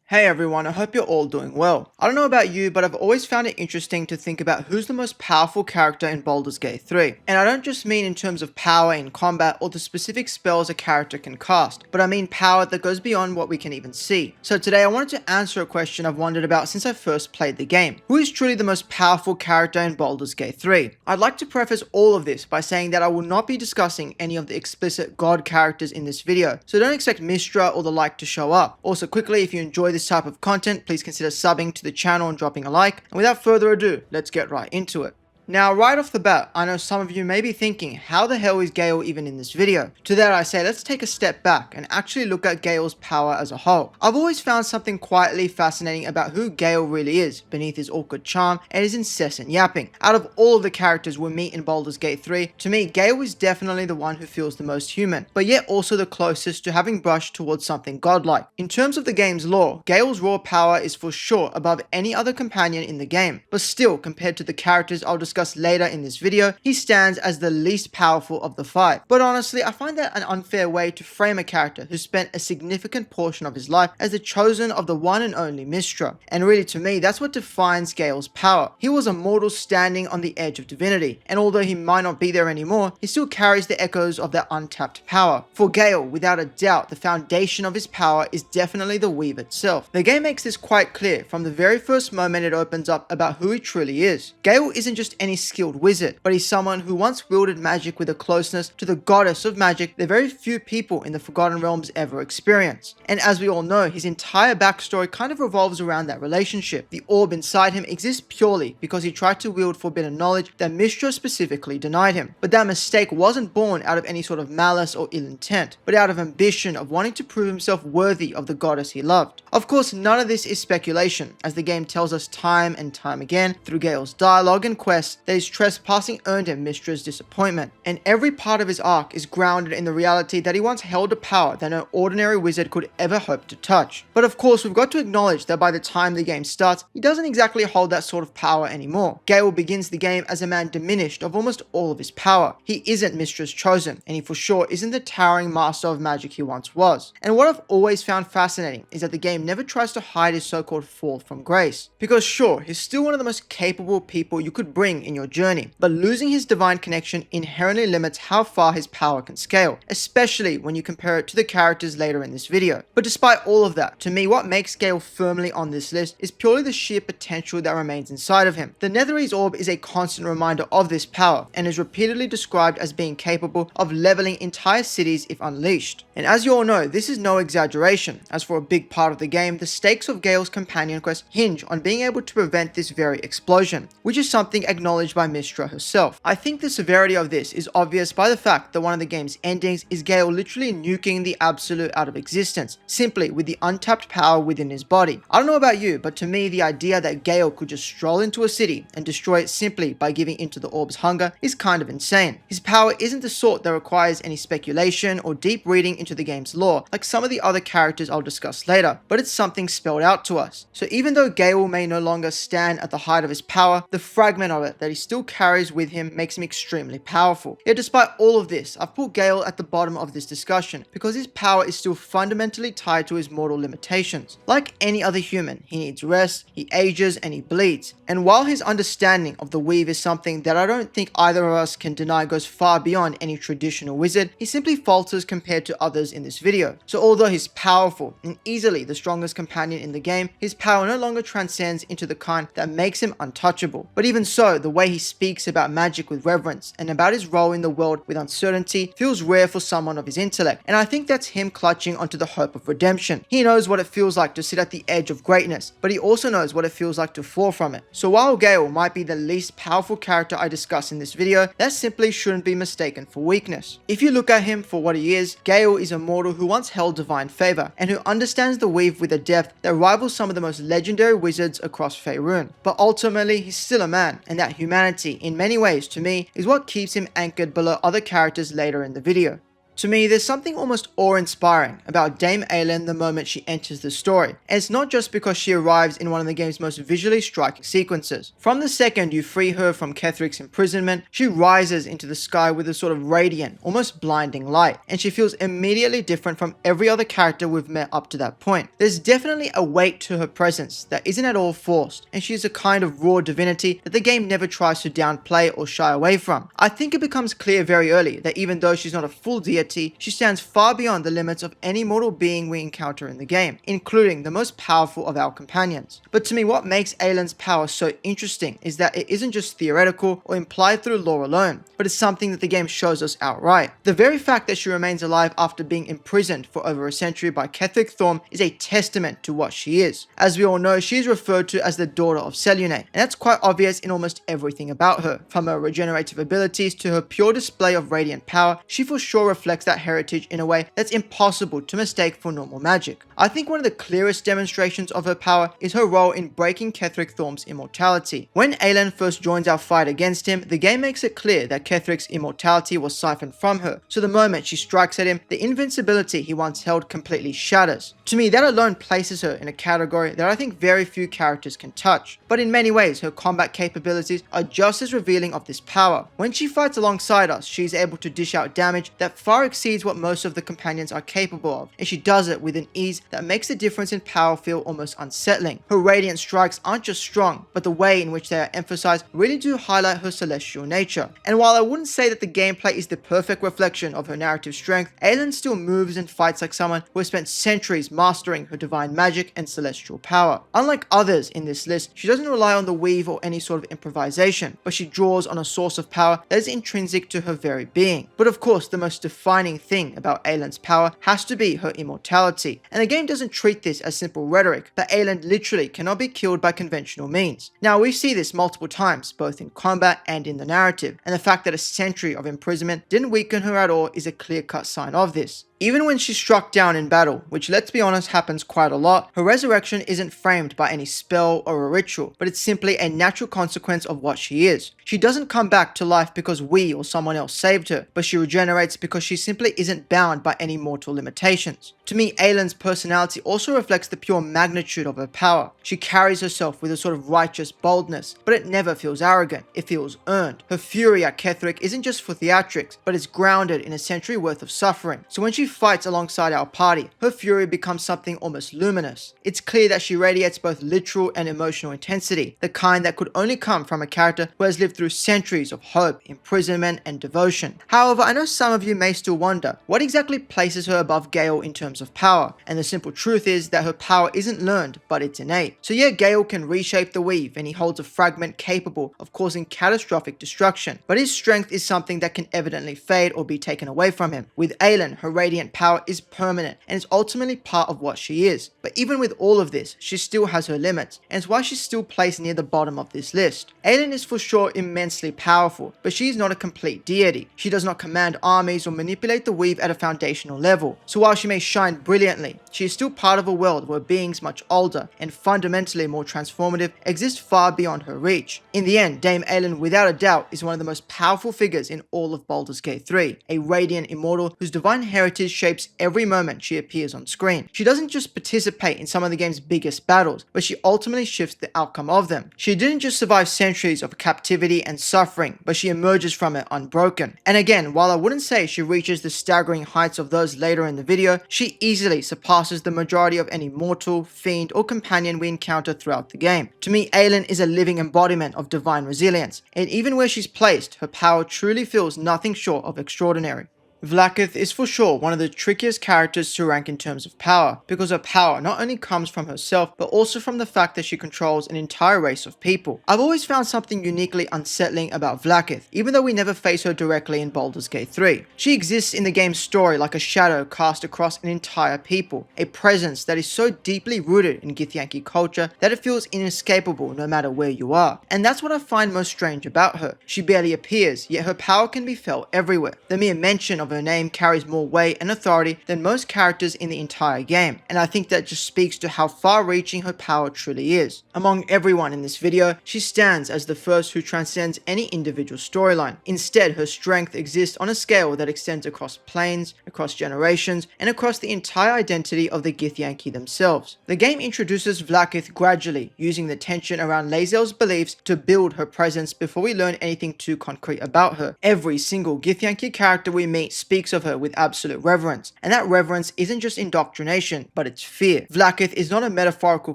Hey everyone, I hope you're all doing well. I don't know about you, but I've always found it interesting to think about who's the most powerful character in Baldur's Gate 3. And I don't just mean in terms of power in combat or the specific spells a character can cast, but I mean power that goes beyond what we can even see. So today I wanted to answer a question I've wondered about since I first played the game. Who is truly the most powerful character in Baldur's Gate 3? I'd like to preface all of this by saying that I will not be discussing any of the explicit god characters in this video, so don't expect Mystra or the like to show up. Also quickly, if you enjoy this type of content, please consider subbing to the channel and dropping a like. And without further ado, let's get right into it. Now, right off the bat, I know some of you may be thinking, how the hell is Gale even in this video? To that I say, let's take a step back and actually look at Gale's power as a whole. I've always found something quietly fascinating about who Gale really is, beneath his awkward charm and his incessant yapping. Out of all of the characters we meet in Baldur's Gate 3, to me, Gale is definitely the one who feels the most human, but yet also the closest to having brushed towards something godlike. In terms of the game's lore, Gale's raw power is for sure above any other companion in the game, but still, compared to the characters I'll discuss later in this video, he stands as the least powerful of the five. But honestly, I find that an unfair way to frame a character who spent a significant portion of his life as the chosen of the one and only Mystra. And really, to me, that's what defines Gale's power. He was a mortal standing on the edge of divinity, and although he might not be there anymore, he still carries the echoes of that untapped power. For Gale, without a doubt, the foundation of his power is definitely the weave itself. The game makes this quite clear from the very first moment it opens up about who he truly is. Gale isn't just any skilled wizard, but he's someone who once wielded magic with a closeness to the goddess of magic that very few people in the Forgotten Realms ever experience. And as we all know, his entire backstory kind of revolves around that relationship. The orb inside him exists purely because he tried to wield forbidden knowledge that Mystra specifically denied him. But that mistake wasn't born out of any sort of malice or ill intent, but out of ambition of wanting to prove himself worthy of the goddess he loved. Of course, none of this is speculation, as the game tells us time and time again through Gale's dialogue and quests that his trespassing earned him Mystra's disappointment, and every part of his arc is grounded in the reality that he once held a power that no ordinary wizard could ever hope to touch. But of course, we've got to acknowledge that by the time the game starts, he doesn't exactly hold that sort of power anymore. Gale begins the game as a man diminished of almost all of his power. He isn't Mystra's chosen, and he for sure isn't the towering master of magic he once was. And what I've always found fascinating is that the game never tries to hide his so-called fall from grace. Because sure, he's still one of the most capable people you could bring in your journey, but losing his divine connection inherently limits how far his power can scale, especially when you compare it to the characters later in this video. But despite all of that, to me what makes Gale firmly on this list is purely the sheer potential that remains inside of him. The Netherese orb is a constant reminder of this power, and is repeatedly described as being capable of leveling entire cities if unleashed. And as you all know, this is no exaggeration, as for a big part of the game, the stakes of Gale's companion quest hinge on being able to prevent this very explosion, which is something acknowledged by Mystra herself. I think the severity of this is obvious by the fact that one of the game's endings is Gale literally nuking the absolute out of existence, simply with the untapped power within his body. I don't know about you, but to me the idea that Gale could just stroll into a city and destroy it simply by giving into the orb's hunger is kind of insane. His power isn't the sort that requires any speculation or deep reading into the game's lore, like some of the other characters I'll discuss later, but it's something spelled out to us. So even though Gale may no longer stand at the height of his power, the fragment of it that he still carries with him makes him extremely powerful. Yet despite all of this, I've put Gale at the bottom of this discussion because his power is still fundamentally tied to his mortal limitations. Like any other human, he needs rest, he ages, and he bleeds. And while his understanding of the weave is something that I don't think either of us can deny goes far beyond any traditional wizard, he simply falters compared to others in this video. So although he's powerful and easily the strongest companion in the game, his power no longer transcends into the kind that makes him untouchable. But even so, the way he speaks about magic with reverence and about his role in the world with uncertainty feels rare for someone of his intellect, and I think that's him clutching onto the hope of redemption. He knows what it feels like to sit at the edge of greatness, but he also knows what it feels like to fall from it. So while Gale might be the least powerful character I discuss in this video, that simply shouldn't be mistaken for weakness. If you look at him for what he is, Gale is a mortal who once held divine favor, and who understands the weave with a depth that rivals some of the most legendary wizards across Faerun. But ultimately, he's still a man, and that humanity, in many ways to me, is what keeps him anchored below other characters later in the video. To me, there's something almost awe-inspiring about Dame Aylin the moment she enters the story, and it's not just because she arrives in one of the game's most visually striking sequences. From the second you free her from Kethric's imprisonment, she rises into the sky with a sort of radiant, almost blinding light, and she feels immediately different from every other character we've met up to that point. There's definitely a weight to her presence that isn't at all forced, and she's a kind of raw divinity that the game never tries to downplay or shy away from. I think it becomes clear very early that even though she's not a full deity, she stands far beyond the limits of any mortal being we encounter in the game, including the most powerful of our companions. But to me, what makes Aylin's power so interesting is that it isn't just theoretical or implied through lore alone, but it's something that the game shows us outright. The very fact that she remains alive after being imprisoned for over a century by Ketheric Thorm is a testament to what she is. As we all know, she is referred to as the daughter of Selune, and that's quite obvious in almost everything about her. From her regenerative abilities to her pure display of radiant power, she for sure reflects that heritage in a way that's impossible to mistake for normal magic. I think one of the clearest demonstrations of her power is her role in breaking Ketheric Thorm's immortality. When Aylin first joins our fight against him, the game makes it clear that Ketheric's immortality was siphoned from her, so the moment she strikes at him, the invincibility he once held completely shatters. To me, that alone places her in a category that I think very few characters can touch. But in many ways, her combat capabilities are just as revealing of this power. When she fights alongside us, she is able to dish out damage that far exceeds what most of the companions are capable of, and she does it with an ease that makes the difference in power feel almost unsettling. Her radiant strikes aren't just strong, but the way in which they are emphasized really do highlight her celestial nature. And while I wouldn't say that the gameplay is the perfect reflection of her narrative strength, Aylin still moves and fights like someone who has spent centuries mastering her divine magic and celestial power. Unlike others in this list, she doesn't rely on the weave or any sort of improvisation, but she draws on a source of power that is intrinsic to her very being. But of course, the most defining thing about Aylin's power has to be her immortality, and the game doesn't treat this as simple rhetoric, but Aylin literally cannot be killed by conventional means. Now, we see this multiple times, both in combat and in the narrative, and the fact that a century of imprisonment didn't weaken her at all is a clear-cut sign of this. Even when she's struck down in battle, which let's be honest happens quite a lot, her resurrection isn't framed by any spell or a ritual, but it's simply a natural consequence of what she is. She doesn't come back to life because we or someone else saved her, but she regenerates because she simply isn't bound by any mortal limitations. To me, Aylin's personality also reflects the pure magnitude of her power. She carries herself with a sort of righteous boldness, but it never feels arrogant, it feels earned. Her fury at Ketheric isn't just for theatrics, but it's grounded in a century worth of suffering. So when she fights alongside our party, her fury becomes something almost luminous. It's clear that she radiates both literal and emotional intensity, the kind that could only come from a character who has lived through centuries of hope, imprisonment, and devotion. However, I know some of you may still wonder, what exactly places her above Gale in terms of power? And the simple truth is that her power isn't learned, but it's innate. So yeah, Gale can reshape the weave, and he holds a fragment capable of causing catastrophic destruction, but his strength is something that can evidently fade or be taken away from him. With Aylin, her radiant power is permanent, and is ultimately part of what she is. But even with all of this, she still has her limits, and it's why she's still placed near the bottom of this list. Aylin is for sure immensely powerful, but she is not a complete deity. She does not command armies or manipulate the weave at a foundational level. So while she may shine brilliantly, she is still part of a world where beings much older and fundamentally more transformative exist far beyond her reach. In the end, Dame Aylin without a doubt is one of the most powerful figures in all of Baldur's Gate 3, a radiant immortal whose divine heritage shapes every moment she appears on screen. She doesn't just participate in some of the game's biggest battles, but she ultimately shifts the outcome of them. She didn't just survive centuries of captivity and suffering, but she emerges from it unbroken. And again, while I wouldn't say she reaches the staggering heights of those later in the video, she easily surpasses the majority of any mortal, fiend, or companion we encounter throughout the game. To me, Aylin is a living embodiment of divine resilience, and even where she's placed, her power truly feels nothing short of extraordinary. Vlaakith is for sure one of the trickiest characters to rank in terms of power, because her power not only comes from herself, but also from the fact that she controls an entire race of people. I've always found something uniquely unsettling about Vlaakith, even though we never face her directly in Baldur's Gate 3. She exists in the game's story like a shadow cast across an entire people, a presence that is so deeply rooted in Githyanki culture that it feels inescapable no matter where you are. And that's what I find most strange about her. She barely appears, yet her power can be felt everywhere. The mere mention of her her name carries more weight and authority than most characters in the entire game, and I think that just speaks to how far-reaching her power truly is. Among everyone in this video, she stands as the first who transcends any individual storyline. Instead, her strength exists on a scale that extends across planes, across generations, and across the entire identity of the Githyanki themselves. The game introduces Vlaakith gradually, using the tension around Lae'zel's beliefs to build her presence before we learn anything too concrete about her. Every single Githyanki character we meet speaks of her with absolute reverence, and that reverence isn't just indoctrination, but it's fear. Vlaakith is not a metaphorical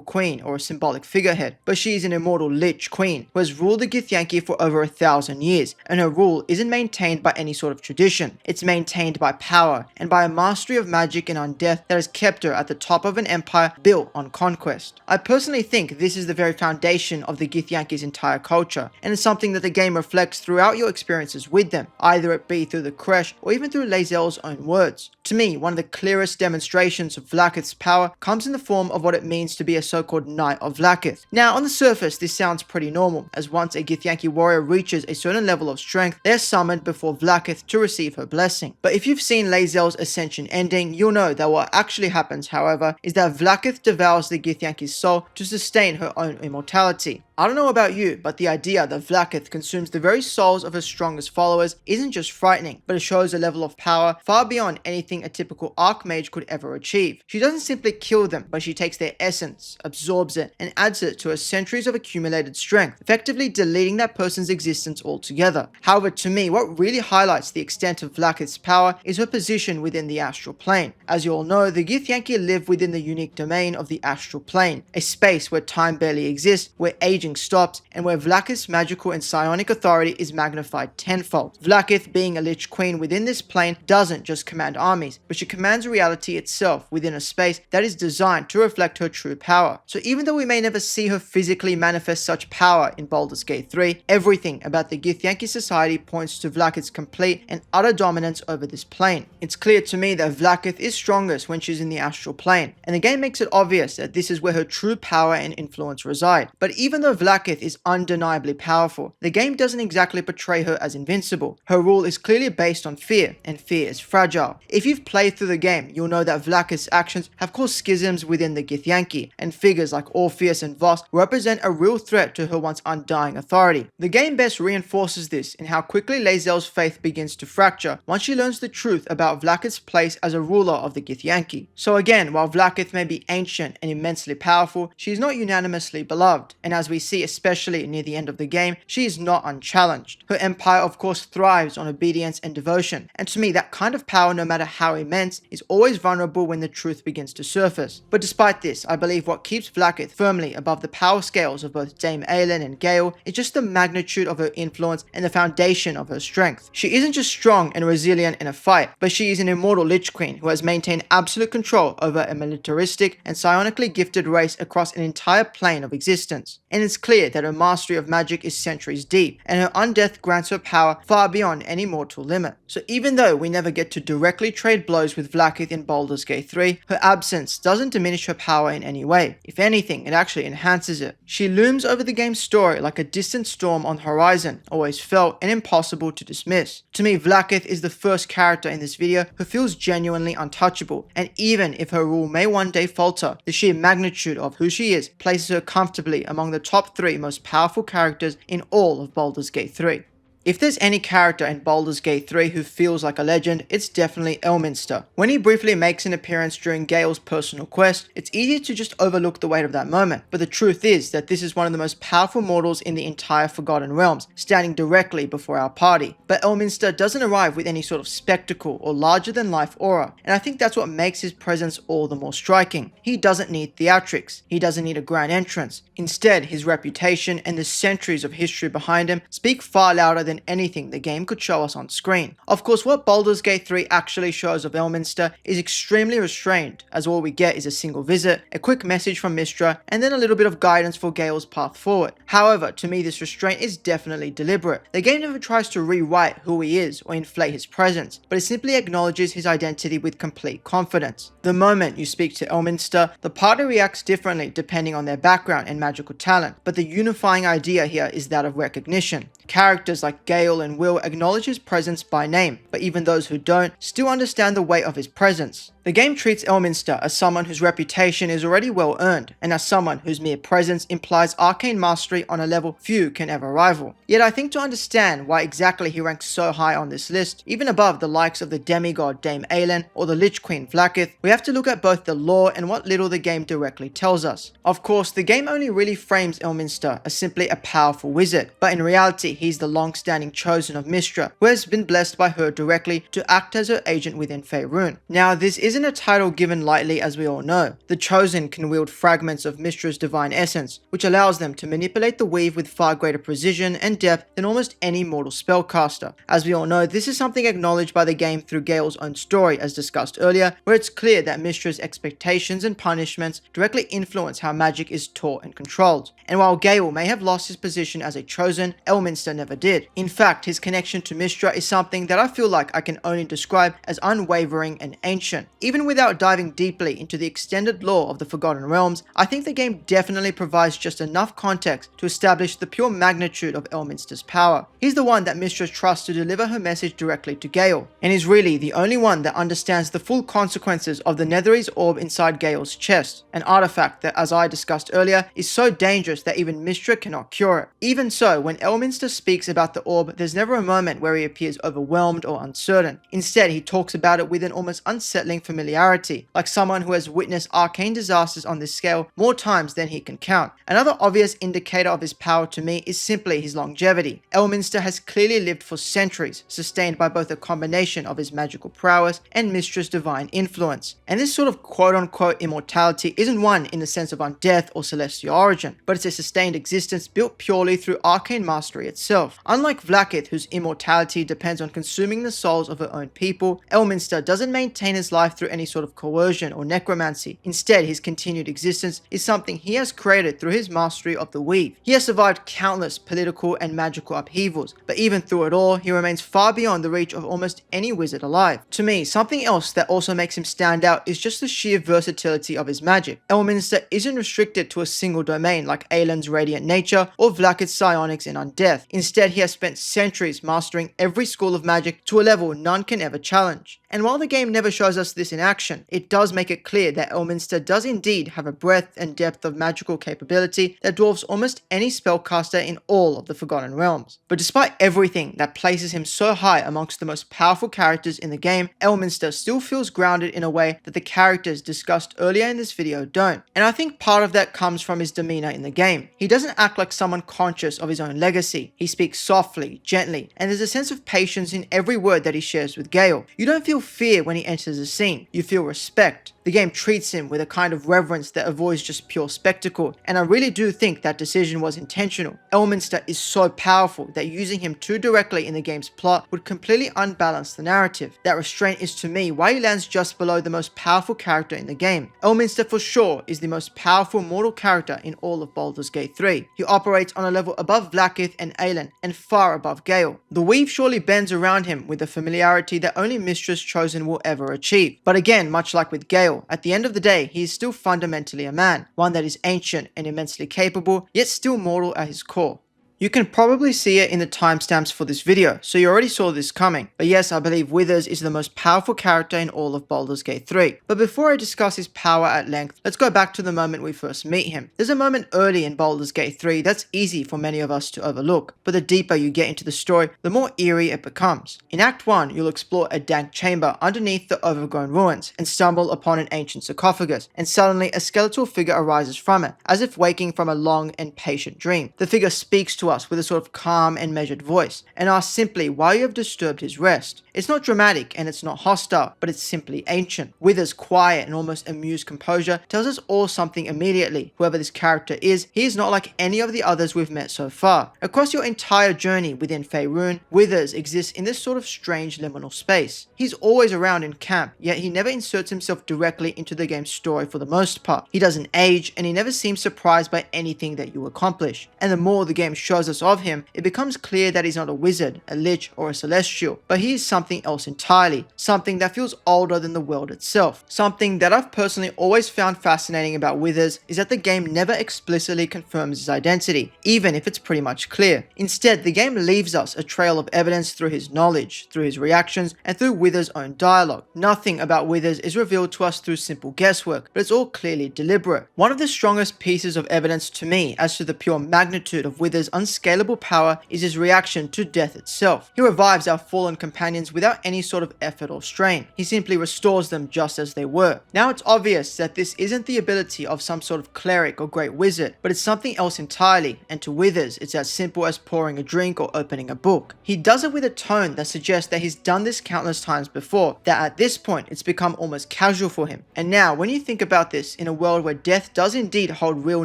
queen or a symbolic figurehead, but she is an immortal Lich Queen who has ruled the Githyanki for over 1,000 years, and her rule isn't maintained by any sort of tradition. It's maintained by power, and by a mastery of magic and undeath that has kept her at the top of an empire built on conquest. I personally think this is the very foundation of the Githyanki's entire culture, and it's something that the game reflects throughout your experiences with them, either it be through the Kresh or even through Lae'zel's own words. To me, one of the clearest demonstrations of Vlaakith's power comes in the form of what it means to be a so-called Knight of Vlaakith. Now, on the surface, this sounds pretty normal, as once a Githyanki warrior reaches a certain level of strength, they're summoned before Vlaakith to receive her blessing. But if you've seen Lae'zel's ascension ending, you'll know that what actually happens, however, is that Vlaakith devours the Githyanki's soul to sustain her own immortality. I don't know about you, but the idea that Vlaakith consumes the very souls of her strongest followers isn't just frightening, but it shows a level of power far beyond anything a typical archmage could ever achieve. She doesn't simply kill them, but she takes their essence, absorbs it, and adds it to her centuries of accumulated strength, effectively deleting that person's existence altogether. However, to me, what really highlights the extent of Vlaakith's power is her position within the astral plane. As you all know, the Githyanki live within the unique domain of the astral plane, a space where time barely exists, where aging stops, and where Vlaakith's magical and psionic authority is magnified tenfold. Vlaakith, being a Lich Queen within this plane, doesn't just command armies, but she commands reality itself within a space that is designed to reflect her true power. So even though we may never see her physically manifest such power in Baldur's Gate 3, everything about the Githyanki society points to Vlaakith's complete and utter dominance over this plane. It's clear to me that Vlaakith is strongest when she's in the astral plane, and the game makes it obvious that this is where her true power and influence reside. But even though Vlaakith is undeniably powerful, the game doesn't exactly portray her as invincible. Her rule is clearly based on fear, and fear is fragile. If you've played through the game, you'll know that Vlaakith's actions have caused schisms within the Githyanki, and figures like Orpheus and Voss represent a real threat to her once undying authority. The game best reinforces this in how quickly Lae'zel's faith begins to fracture once she learns the truth about Vlaakith's place as a ruler of the Githyanki. So again, while Vlaakith may be ancient and immensely powerful, she is not unanimously beloved, and as we see especially near the end of the game, she is not unchallenged. Her empire of course thrives on obedience and devotion, and to me that kind of power, no matter how immense, is always vulnerable when the truth begins to surface. But despite this, I believe what keeps Vlaakith firmly above the power scales of both Dame Aylin and Gale is just the magnitude of her influence and the foundation of her strength. She isn't just strong and resilient in a fight, but she is an immortal Lich Queen who has maintained absolute control over a militaristic and psionically gifted race across an entire plane of existence. And it's clear that her mastery of magic is centuries deep, and her undeath grants her power far beyond any mortal limit. So even though we never get to directly trade blows with Vlaakith in Baldur's Gate 3, her absence doesn't diminish her power in any way. If anything, it actually enhances it. She looms over the game's story like a distant storm on the horizon, always felt and impossible to dismiss. To me, Vlaakith is the first character in this video who feels genuinely untouchable, and even if her rule may one day falter, the sheer magnitude of who she is places her comfortably among the top 3 most powerful characters in all of Baldur's Gate 3. If there's any character in Baldur's Gate 3 who feels like a legend, it's definitely Elminster. When he briefly makes an appearance during Gale's personal quest, it's easy to just overlook the weight of that moment. But the truth is that this is one of the most powerful mortals in the entire Forgotten Realms, standing directly before our party. But Elminster doesn't arrive with any sort of spectacle or larger-than-life aura, and I think that's what makes his presence all the more striking. He doesn't need theatrics, he doesn't need a grand entrance. Instead, his reputation and the centuries of history behind him speak far louder than anything the game could show us on screen. Of course, what Baldur's Gate 3 actually shows of Elminster is extremely restrained, as all we get is a single visit, a quick message from Mystra, and then a little bit of guidance for Gale's path forward. However, to me this restraint is definitely deliberate. The game never tries to rewrite who he is or inflate his presence, but it simply acknowledges his identity with complete confidence. The moment you speak to Elminster, the party reacts differently depending on their background and magical talent, but the unifying idea here is that of recognition. Characters like like Gale and Will acknowledge his presence by name, but even those who don't still understand the weight of his presence. The game treats Elminster as someone whose reputation is already well earned, and as someone whose mere presence implies arcane mastery on a level few can ever rival. Yet I think to understand why exactly he ranks so high on this list, even above the likes of the demigod Dame Aylin or the Lich Queen Vlaakith, we have to look at both the lore and what little the game directly tells us. Of course, the game only really frames Elminster as simply a powerful wizard, but in reality he's the long-standing chosen of Mystra, who has been blessed by her directly to act as her agent within Faerun. Now, this isn't a title given lightly, as we all know. The Chosen can wield fragments of Mystra's divine essence, which allows them to manipulate the weave with far greater precision and depth than almost any mortal spellcaster. As we all know, this is something acknowledged by the game through Gale's own story, as discussed earlier, where it's clear that Mystra's expectations and punishments directly influence how magic is taught and controlled. And while Gale may have lost his position as a Chosen, Elminster never did. In fact, his connection to Mystra is something that I feel like I can only describe as unwavering and ancient. Even without diving deeply into the extended lore of the Forgotten Realms, I think the game definitely provides just enough context to establish the pure magnitude of Elminster's power. He's the one that Mystra trusts to deliver her message directly to Gale, and is really the only one that understands the full consequences of the Netherese orb inside Gale's chest, an artifact that, as I discussed earlier, is so dangerous that even Mystra cannot cure it. Even so, when Elminster speaks about the orb, there's never a moment where he appears overwhelmed or uncertain. Instead, he talks about it with an almost unsettling familiarity, like someone who has witnessed arcane disasters on this scale more times than he can count. Another obvious indicator of his power to me is simply his longevity. Elminster has clearly lived for centuries, sustained by both a combination of his magical prowess and Mystra's divine influence. And this sort of quote-unquote immortality isn't one in the sense of undeath or celestial origin, but it's a sustained existence built purely through arcane mastery itself. Unlike Vlaakith, whose immortality depends on consuming the souls of her own people, Elminster doesn't maintain his life through any sort of coercion or necromancy. Instead, his continued existence is something he has created through his mastery of the weave. He has survived countless political and magical upheavals, but even through it all, he remains far beyond the reach of almost any wizard alive. To me, something else that also makes him stand out is just the sheer versatility of his magic. Elminster isn't restricted to a single domain like Aylin's radiant nature or Vlaakith's psionics and undeath. Instead, he has spent centuries mastering every school of magic to a level none can ever challenge. And while the game never shows us this in action, it does make it clear that Elminster does indeed have a breadth and depth of magical capability that dwarfs almost any spellcaster in all of the Forgotten Realms. But despite everything that places him so high amongst the most powerful characters in the game, Elminster still feels grounded in a way that the characters discussed earlier in this video don't. And I think part of that comes from his demeanor in the game. He doesn't act like someone conscious of his own legacy. He speaks softly, gently, and there's a sense of patience in every word that he shares with Gale. You don't feel fear when he enters a scene, you feel respect. The game treats him with a kind of reverence that avoids just pure spectacle, and I really do think that decision was intentional. Elminster is so powerful that using him too directly in the game's plot would completely unbalance the narrative. That restraint is to me why he lands just below the most powerful character in the game. Elminster for sure is the most powerful mortal character in all of Baldur's Gate 3. He operates on a level above Vlaakith and Aylin, and far above Gale. The weave surely bends around him with a familiarity that only Mystra's Chosen will ever achieve. But again, much like with Gale, at the end of the day, he is still fundamentally a man, one that is ancient and immensely capable, yet still mortal at his core. You can probably see it in the timestamps for this video, so you already saw this coming. But yes, I believe Withers is the most powerful character in all of Baldur's Gate 3. But before I discuss his power at length, let's go back to the moment we first meet him. There's a moment early in Baldur's Gate 3 that's easy for many of us to overlook, but the deeper you get into the story, the more eerie it becomes. In Act 1, you'll explore a dank chamber underneath the overgrown ruins, and stumble upon an ancient sarcophagus, and suddenly a skeletal figure arises from it, as if waking from a long and patient dream. The figure speaks to us with a sort of calm and measured voice, and asks simply why you have disturbed his rest. It's not dramatic and it's not hostile, but it's simply ancient. Wither's quiet and almost amused composure tells us all something immediately. Whoever this character is, he is not like any of the others we've met so far. Across your entire journey within Faerun, Withers exists in this sort of strange liminal space. He's always around in camp, yet he never inserts himself directly into the game's story for the most part. He doesn't age, and he never seems surprised by anything that you accomplish. And the more the game shows tells us of him, it becomes clear that he's not a wizard, a lich, or a celestial, but he is something else entirely, something that feels older than the world itself. Something that I've personally always found fascinating about Withers is that the game never explicitly confirms his identity, even if it's pretty much clear. Instead, the game leaves us a trail of evidence through his knowledge, through his reactions, and through Withers' own dialogue. Nothing about Withers is revealed to us through simple guesswork, but it's all clearly deliberate. One of the strongest pieces of evidence to me as to the pure magnitude of Withers' unscalable power is his reaction to death itself. He revives our fallen companions without any sort of effort or strain. He simply restores them just as they were. Now it's obvious that this isn't the ability of some sort of cleric or great wizard, but it's something else entirely, and to Withers it's as simple as pouring a drink or opening a book. He does it with a tone that suggests that he's done this countless times before, that at this point it's become almost casual for him. And now when you think about this, in a world where death does indeed hold real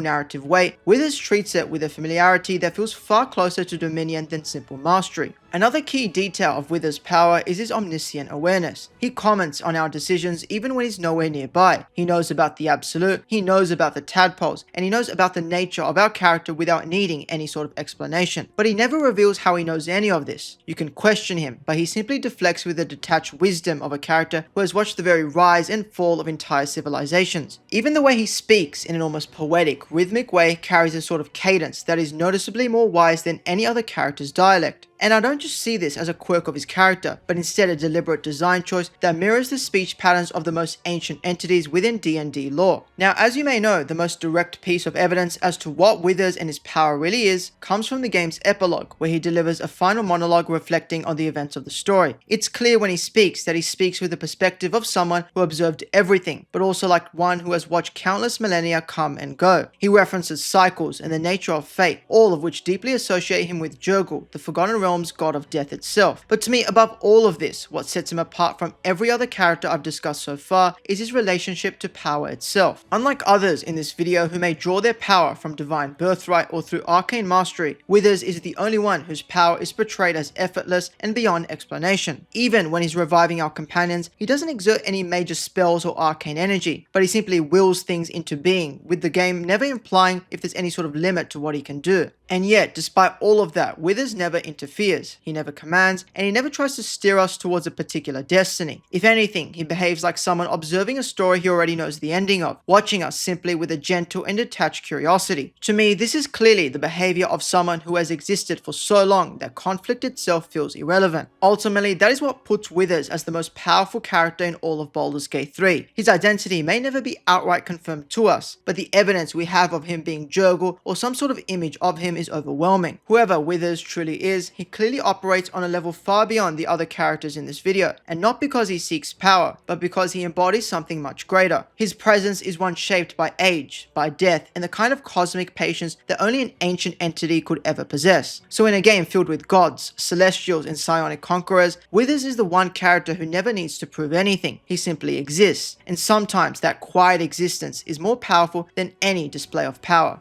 narrative weight, Withers treats it with a familiarity that feels far closer to dominion than simple mastery. Another key detail of Withers' power is his omniscient awareness. He comments on our decisions even when he's nowhere nearby. He knows about the absolute, he knows about the tadpoles, and he knows about the nature of our character without needing any sort of explanation. But he never reveals how he knows any of this. You can question him, but he simply deflects with the detached wisdom of a character who has watched the very rise and fall of entire civilizations. Even the way he speaks in an almost poetic, rhythmic way carries a sort of cadence that is noticeably more wise than any other character's dialect. And I don't just see this as a quirk of his character, but instead a deliberate design choice that mirrors the speech patterns of the most ancient entities within D&D lore. Now, as you may know, the most direct piece of evidence as to what Withers and his power really is comes from the game's epilogue, where he delivers a final monologue reflecting on the events of the story. It's clear when he speaks that he speaks with the perspective of someone who observed everything, but also like one who has watched countless millennia come and go. He references cycles and the nature of fate, all of which deeply associate him with Jurgul, the Forgotten Realm's god of death itself. But to me, above all of this, what sets him apart from every other character I've discussed so far is his relationship to power itself. Unlike others in this video who may draw their power from divine birthright or through arcane mastery, Withers is the only one whose power is portrayed as effortless and beyond explanation. Even when he's reviving our companions, he doesn't exert any major spells or arcane energy, but he simply wills things into being, with the game never implying if there's any sort of limit to what he can do. And yet, despite all of that, Withers never interferes, he never commands, and he never tries to steer us towards a particular destiny. If anything, he behaves like someone observing a story he already knows the ending of, watching us simply with a gentle and detached curiosity. To me, this is clearly the behavior of someone who has existed for so long that conflict itself feels irrelevant. Ultimately, that is what puts Withers as the most powerful character in all of Baldur's Gate 3. His identity may never be outright confirmed to us, but the evidence we have of him being Jurgul or some sort of image of him is overwhelming. Whoever Withers truly is, he clearly operates on a level far beyond the other characters in this video, and not because he seeks power, but because he embodies something much greater. His presence is one shaped by age, by death, and the kind of cosmic patience that only an ancient entity could ever possess. So in a game filled with gods, celestials, and psionic conquerors, Withers is the one character who never needs to prove anything. He simply exists, and sometimes that quiet existence is more powerful than any display of power.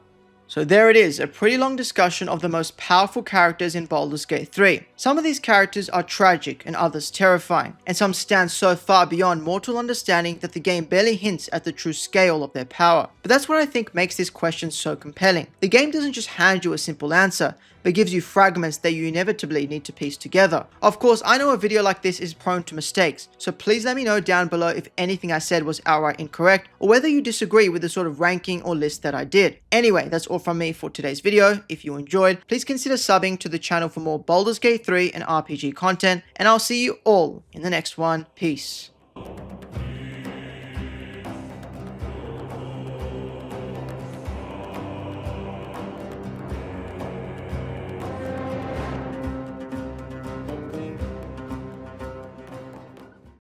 So there it is, a pretty long discussion of the most powerful characters in Baldur's Gate 3. Some of these characters are tragic and others terrifying, and some stand so far beyond mortal understanding that the game barely hints at the true scale of their power. But that's what I think makes this question so compelling. The game doesn't just hand you a simple answer, but gives you fragments that you inevitably need to piece together. Of course, I know a video like this is prone to mistakes, so please let me know down below if anything I said was outright incorrect, or whether you disagree with the sort of ranking or list that I did. Anyway, that's all from me for today's video. If you enjoyed, please consider subbing to the channel for more Baldur's Gate 3 and RPG content, and I'll see you all in the next one. Peace.